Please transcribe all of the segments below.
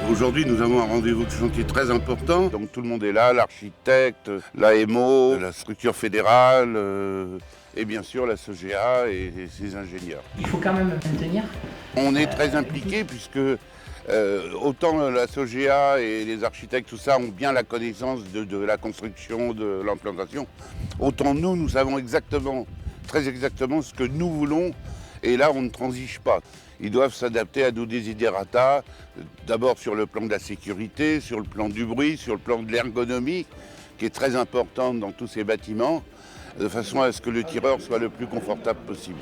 Aujourd'hui, nous avons un rendez-vous de chantier très important. Donc tout le monde est là, l'architecte, l'AMO, la structure fédérale et bien sûr la SOGEA et ses ingénieurs. Il faut quand même maintenir. On est très impliqués puisque autant la SOGEA et les architectes, tout ça, ont bien la connaissance de la construction, de l'implantation. Autant nous savons très exactement ce que nous voulons. Et là, on ne transige pas. Ils doivent s'adapter à nos desiderata, d'abord sur le plan de la sécurité, sur le plan du bruit, sur le plan de l'ergonomie, qui est très importante dans tous ces bâtiments, de façon à ce que le tireur soit le plus confortable possible.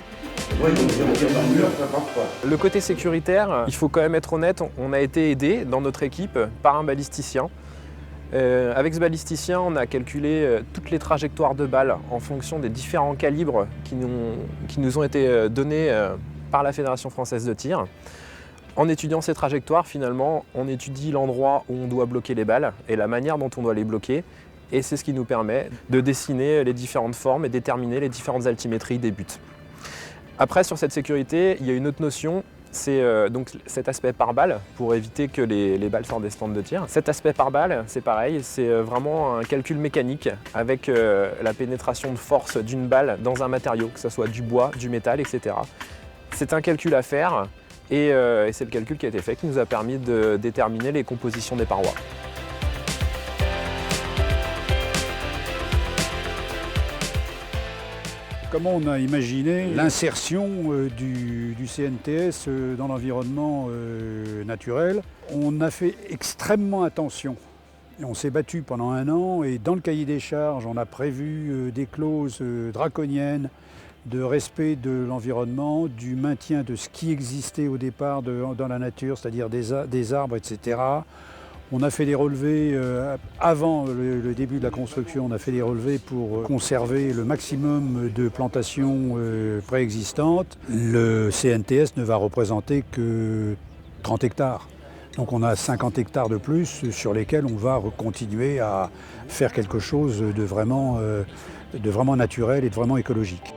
Le côté sécuritaire, il faut quand même être honnête, on a été aidé dans notre équipe par un balisticien. Avec ce balisticien, on a calculé toutes les trajectoires de balles en fonction des différents calibres qui nous ont été donnés par la Fédération française de tir. En étudiant ces trajectoires, finalement, on étudie l'endroit où on doit bloquer les balles et la manière dont on doit les bloquer. Et c'est ce qui nous permet de dessiner les différentes formes et déterminer les différentes altimétries des buts. Après, sur cette sécurité, il y a une autre notion. C'est donc cet aspect par balle pour éviter que les balles sortent des stands de tir. Cet aspect par balle, c'est pareil, c'est vraiment un calcul mécanique avec la pénétration de force d'une balle dans un matériau, que ce soit du bois, du métal, etc. C'est un calcul à faire et c'est le calcul qui a été fait qui nous a permis de déterminer les compositions des parois. Comment on a imaginé l'insertion du CNTS dans l'environnement naturel? On a fait extrêmement attention. Et on s'est battu pendant 1 an et dans le cahier des charges, on a prévu des clauses draconiennes de respect de l'environnement, du maintien de ce qui existait au départ dans la nature, c'est-à-dire des arbres, etc. On a fait des relevés, avant le début de la construction, on a fait des relevés pour conserver le maximum de plantations préexistantes. Le CNTS ne va représenter que 30 hectares. Donc on a 50 hectares de plus sur lesquels on va continuer à faire quelque chose de vraiment naturel et de vraiment écologique.